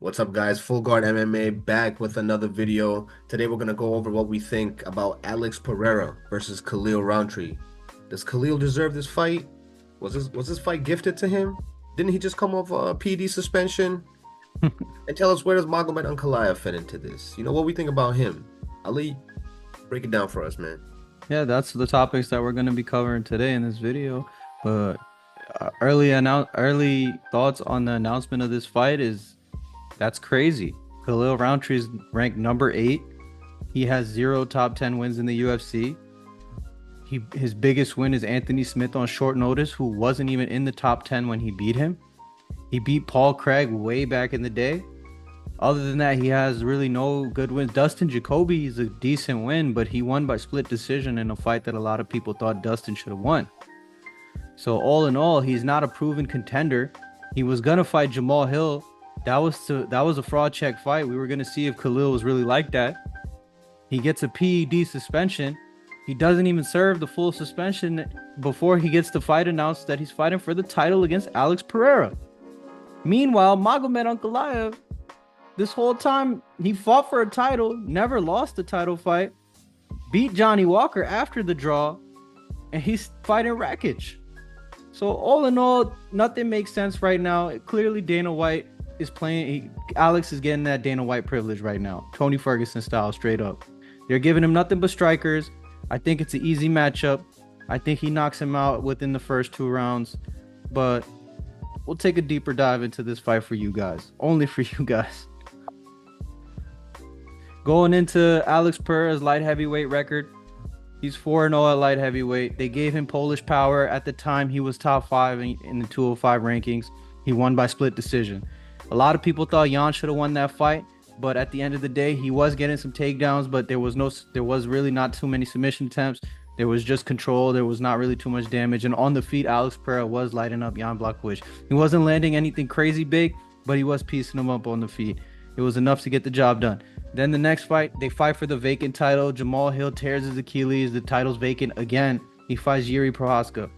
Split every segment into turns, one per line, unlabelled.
What's up, guys? Full Guard MMA back with another video. Today we're gonna go over what we think about Alex Pereira versus Khalil Rountree. Does Khalil deserve this fight? Was this fight gifted to him? Didn't he just come off a PD suspension? And tell us, where does Magomed Ankalaev fit into this? You know what we think about him. Ali, break it down for us, man.
Yeah, that's the topics that we're going to be covering today in this video. But early thoughts on the announcement of this fight is that's crazy. Khalil Rountree is ranked number 8. He has 0 top 10 wins in the UFC. His biggest win is Anthony Smith on short notice, who wasn't even in the top 10 when he beat him. He beat Paul Craig way back in the day. Other than that, he has really no good wins. Dustin Jacoby is a decent win, but he won by split decision in a fight that a lot of people thought Dustin should have won. So all in all, he's not a proven contender. He was gonna fight Jamal Hill. That was a fraud check fight. We were gonna see if Khalil was really like that. He gets a PED suspension. He doesn't even serve the full suspension before he gets the fight announced that he's fighting for the title against Alex Pereira. Meanwhile, Magomed Ankalaev, this whole time, he fought for a title, never lost a title fight, beat Johnny Walker after the draw, and he's fighting Rakic. So all in all, nothing makes sense right now. Clearly, Dana White is playing. Alex is getting that Dana White privilege right now. Tony Ferguson style, straight up. They're giving him nothing but strikers. I think it's an easy matchup. I think he knocks him out within the first 2 rounds. But we'll take a deeper dive into this fight for you guys. Only for you guys. Going into Alex Pereira's light heavyweight record, he's 4-0 at light heavyweight. They gave him Polish power. At the time, he was top 5 in the 205 rankings. He won by split decision. A lot of people thought Jan should have won that fight, but at the end of the day, he was getting some takedowns, but there was really not too many submission attempts. There was just control. There was not really too much damage. And on the feet, Alex Pereira was lighting up Jan Blachowicz. He wasn't landing anything crazy big, but he was piecing him up on the feet. It was enough to get the job done. Then the next fight, they fight for the vacant title. Jamal Hill tears his Achilles. The title's vacant again. He fights Yuri Prohaska.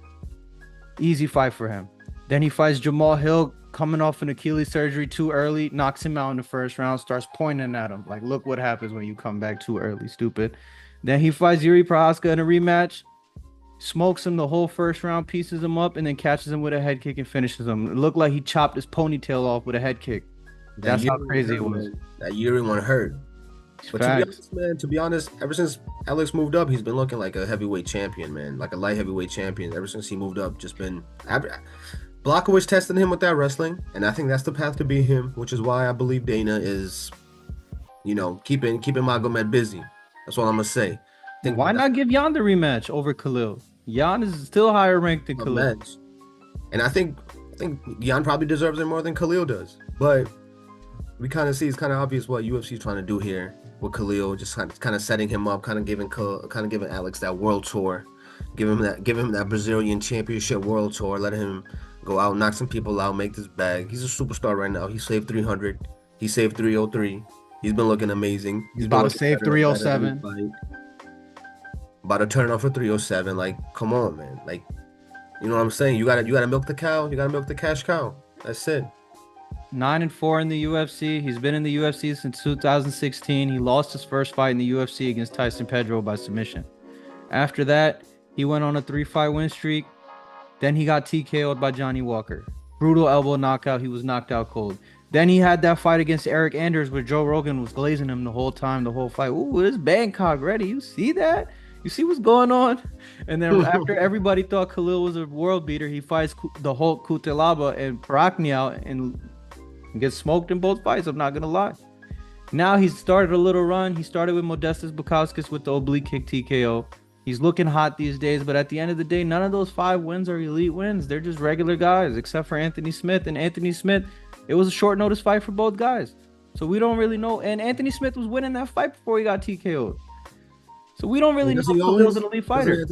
Easy fight for him. Then he fights Jamal Hill, coming off an Achilles surgery too early, knocks him out in the first round, starts pointing at him. Like, look what happens when you come back too early, stupid. Then he fights Yuri Prohaska in a rematch, smokes him the whole first round, pieces him up, and then catches him with a head kick and finishes him. It looked like he chopped his ponytail off with a head kick. That's how crazy it was.
That Yuri one hurt. But to be
Facts.
honest, man, ever since Alex moved up, he's been looking like a heavyweight champion, man, like a light heavyweight champion. Ever since he moved up, just been. Blachowicz tested him with that wrestling, and I think that's the path to beat him, which is why I believe Dana is, keeping Magomed busy. That's all I'm gonna say.
Why not give Jan the rematch over Khalil? Jan is still higher ranked than Khalil.
Match. And I think Jan probably deserves it more than Khalil does. But we kind of see it's kind of obvious what UFC is trying to do here with Khalil, just kind of setting him up, kind of giving Alex that world tour, give him that Brazilian championship world tour, let him go out, knock some people out, make this bag. He's a superstar right now. He saved 300. He saved 303. He's been looking amazing.
He's about to save 307.
About to turn off for 307. Like, come on, man. Like, you know what I'm saying? You gotta milk the cow. You gotta milk the cash cow. That's it.
9-4 in the UFC. He's been in the UFC since 2016. He lost his first fight in the UFC against Tyson Pedro by submission. After that, he went on a 3-fight win streak. Then he got TKO'd by Johnny Walker. Brutal elbow knockout. He was knocked out cold. Then he had that fight against Eric Anders where Joe Rogan was glazing him the whole time, the whole fight. Ooh, this Bangkok ready. You see that? You see what's going on? And then after everybody thought Khalil was a world beater, he fights the Hulk Kutelaba and Parakni out and gets smoked in both fights. I'm not going to lie. Now he's started a little run. He started with Modestas Bukauskas with the oblique kick TKO. He's looking hot these days, but at the end of the day, none of those 5 wins are elite wins. They're just regular guys, except for Anthony Smith. And Anthony Smith, it was a short notice fight for both guys. So we don't really know. And Anthony Smith was winning that fight before he got TKO'd. So we don't really know if Khalil's an elite fighter.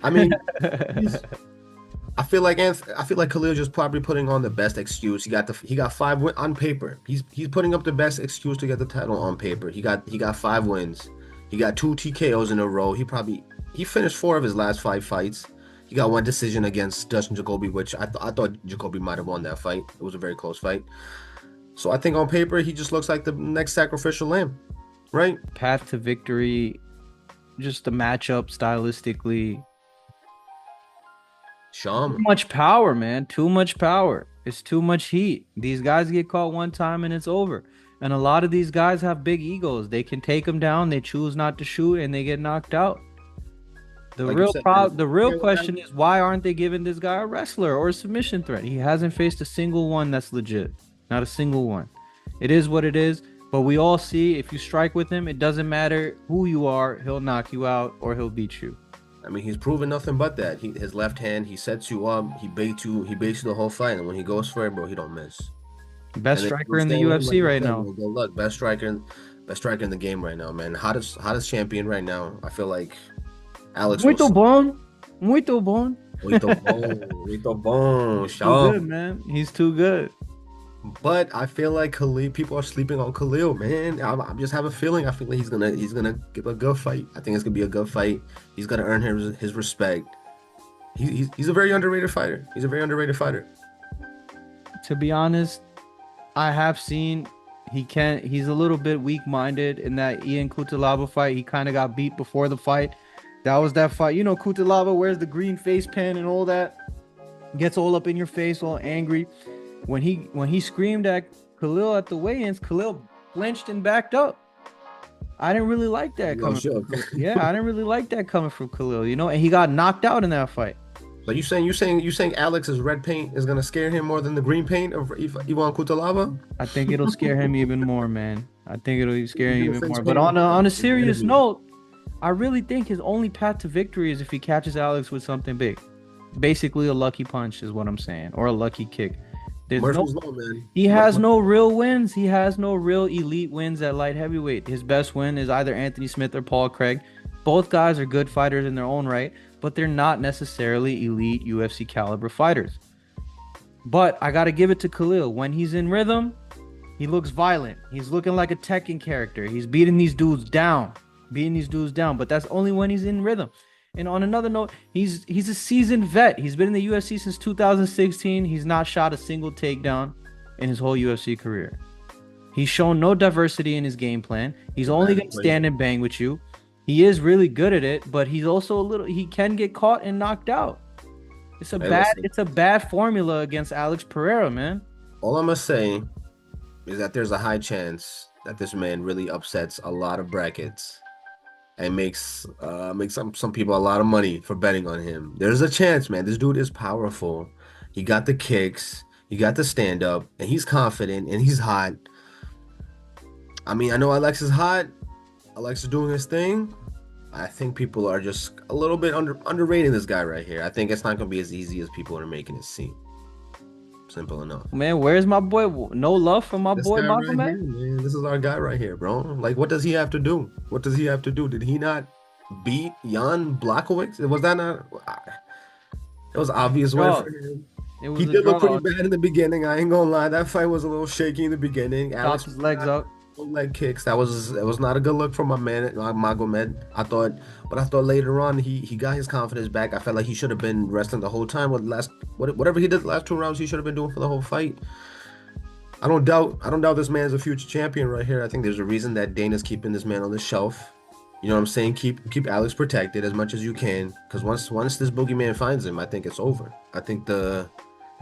I mean, I feel like Khalil just probably putting on the best excuse. He got 5 wins on paper. He's putting up the best excuse to get the title on paper. He got 5 wins. He got 2 TKOs in a row. He finished 4 of his last 5 fights. He got 1 decision against Dustin Jacoby, which I thought Jacoby might have won that fight. It was a very close fight. So I think on paper he just looks like the next sacrificial lamb, right?
Path to victory, just the matchup stylistically. Too
Sham.
much power, man. Too much power. It's too much heat. These guys get caught one time and it's over. And a lot of these guys have big egos. They can take them down. They choose not to shoot and they get knocked out.
Like you said, man,
The real question is why aren't they giving this guy a wrestler or a submission threat? He hasn't faced a single one that's legit. Not a single one. It is what it is. But we all see if you strike with him, it doesn't matter who you are, he'll knock you out or he'll beat you.
I mean, he's proven nothing but that. His left hand, he sets you up, he baits you the whole fight, and when he goes for it, bro, he don't miss.
Best
And then
striker
you
in the
stand with him, like
UFC
you
right
said,
now.
man, good luck. Best striker in the game right now, man. Hottest champion right now. I feel like Alex
Muito
was
bom. Muito bom.
muito bom,
Too good,
Shaw.
man. He's too good.
But I feel like Khalil, people are sleeping on Khalil, man. I just have a feeling. I feel like he's gonna give a good fight. I think it's gonna be a good fight. He's gonna earn his respect. He's a very underrated fighter. He's a very underrated fighter.
To be honest, I have seen he's a little bit weak-minded in that Ian Cutelaba fight. He kind of got beat before the fight. That was that fight. You know, Cutelaba wears the green face pen and all that. Gets all up in your face, all angry. When he screamed at Khalil at the weigh-ins, Khalil flinched and backed up. I didn't really like that
No
coming
sure.
from Khalil. Yeah, I didn't really like that coming from Khalil, you know, and he got knocked out in that fight.
So you saying Alex's red paint is gonna scare him more than the green paint of Ivan Kutalaba?
I think it'll scare him even more, man. I think it'll scare him
He's gonna
even
face
more. But
pain.
on a serious
Enemy.
note, I really think his only path to victory is if he catches Alex with something big. Basically a lucky punch is what I'm saying, or a lucky kick. There's no
Murphy's Law, man.
He has no real wins. He has no real elite wins at light heavyweight. His best win is either Anthony Smith or Paul Craig. Both guys are good fighters in their own right, but they're not necessarily elite UFC caliber fighters. But I got to give it to Khalil. When he's in rhythm, he looks violent. He's looking like a Tekken character. He's beating these dudes down. But that's only when he's in rhythm. And on another note, he's a seasoned vet. He's been in the UFC since 2016. He's not shot a single takedown in his whole UFC career. He's shown no diversity in his game plan. He's only going to stand and bang with you. He is really good at it, but he's also he can get caught and knocked out. It's a bad formula against Alex Pereira, man.
All I'm gonna say is that there's a high chance that this man really upsets a lot of brackets and makes some people a lot of money for betting on him. There's a chance, man. This dude is powerful. He got the kicks, he got the stand up, and he's confident and he's hot. I mean, I know Alex is hot. Alex is doing his thing. I think people are just a little bit underrating this guy right here. I think it's not gonna be as easy as people are making it seem. Simple enough.
Man, where's my boy? No love for my
This
boy
guy right here,
Magomed?
man. This is our guy right here, bro. Like, what does he have to do? What does he have to do? Did he not beat Jan Blachowicz? Was that not? It was obvious win
Draw.
for him.
It was
He
a
did look
draw.
pretty bad in the beginning. I ain't gonna lie. That fight was a little shaky in the beginning.
Chopped
Alex
his legs up.
leg kicks. That was not a good look for my man Magomed. I thought later on he got his confidence back. I felt like he should have been wrestling the whole time. Whatever he did the last 2 rounds, he should have been doing for the whole fight. I don't doubt this man's a future champion right here. I think there's a reason that Dana's keeping this man on the shelf. You know what I'm saying? Keep Alex protected as much as you can, because once this boogeyman finds him, I think it's over. I think the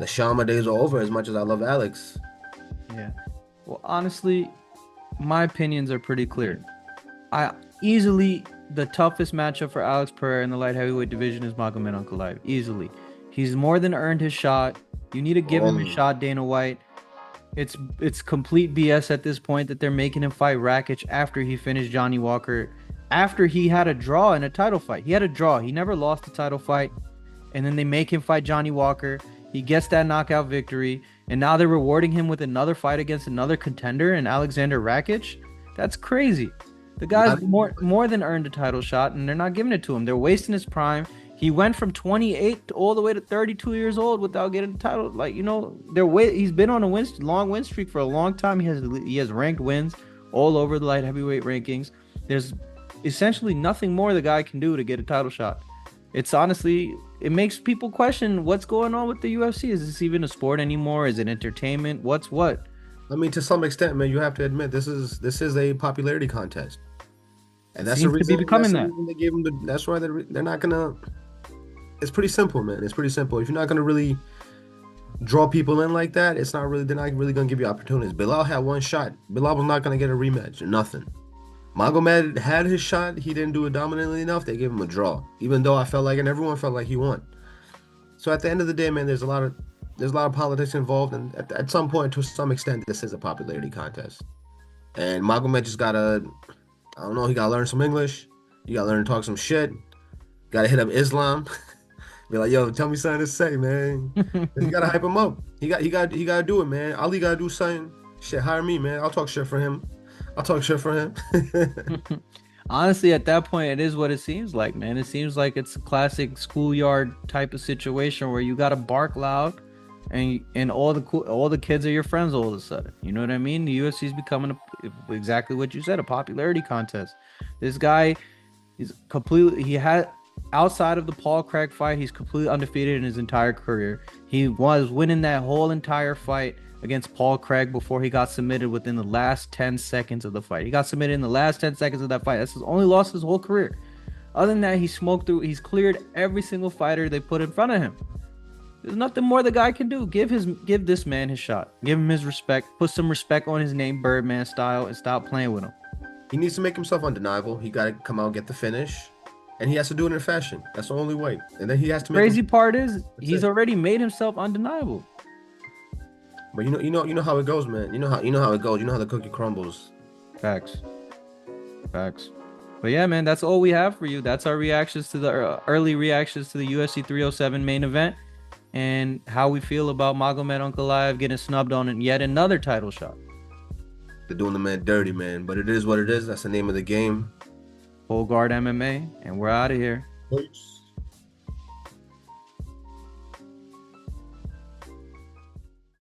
Shama days are over. As much as I love Alex,
Yeah. Well, honestly, my opinions are pretty clear. I easily the toughest matchup for Alex Pereira in the light heavyweight division is Magomed Ankalaev. Easily, he's more than earned his shot. You need to give him a shot, Dana White. It's complete BS at this point that they're making him fight Rakic after he finished Johnny Walker, after he had a draw in a title fight. He had a draw. He never lost a title fight, and then they make him fight Johnny Walker. He gets that knockout victory, and now they're rewarding him with another fight against another contender in Alexander Rakic. That's crazy. The guy's more than earned a title shot, and they're not giving it to him. They're wasting his prime. He went from 28 all the way to 32 years old without getting a title. Like, you know, he's been on a long win streak for a long time. He has ranked wins all over the light heavyweight rankings. There's essentially nothing more the guy can do to get a title shot. It's honestly, it makes people question what's going on with the UFC. Is this even a sport anymore? Is it entertainment? What's what?
I mean, to some extent, man, you have to admit this is a popularity contest, and
It
that's the
seems to be
reason. That's
becoming
the
that.
reason they gave them the. That's why they're not gonna. It's pretty simple, man. It's pretty simple. If you're not gonna really draw people in like that, it's not really. They're not really gonna give you opportunities. Bilal had one shot. Bilal was not gonna get a rematch or nothing. Magomed had his shot. He didn't do it dominantly enough. They gave him a draw, even though I felt like, and everyone felt like he won. So at the end of the day, man, there's a lot of politics involved, and at some point, to some extent, this is a popularity contest. And Magomed just gotta, I don't know, he gotta learn some English. You gotta learn to talk some shit. Gotta hit up Islam. Be like, yo, tell me something to say, man. You gotta hype him up. He gotta do it, man. Ali gotta do something. Shit, hire me, man. I'll talk shit for him. I'll talk shit for him.
Honestly, at that point, it is what it seems like, man. It seems like it's a classic schoolyard type of situation where you gotta bark loud, and all the kids are your friends all of a sudden. You know what I mean? The UFC is becoming exactly what you said, a popularity contest. This guy is completely. He had outside of the Paul Craig fight, he's completely undefeated in his entire career. He was winning that whole entire fight against Paul Craig before he got submitted within the last 10 seconds of the fight. He got submitted in the last 10 seconds of that fight. That's his only loss his whole career. Other than that, he smoked through. He's cleared every single fighter they put in front of him. There's nothing more the guy can do. Give this man his shot. Give him his respect. Put some respect on his name, Birdman style, and stop playing with him.
He needs to make himself undeniable. He gotta come out, get the finish, and he has to do it in fashion. That's the only way. And then he has to make
Crazy
him.
part is
That's
he's
it.
already made himself undeniable.
But you know how it goes, man. You know how it goes. You know how the cookie crumbles.
Facts. Facts. But yeah, man, that's all we have for you. That's our reactions to the early reactions to the UFC 307 main event and how we feel about Magomed Ankalaev getting snubbed on yet another title shot.
They're doing the man dirty, man. But it is what it is. That's the name of the game.
Full guard MMA, and we're out of here.
Peace.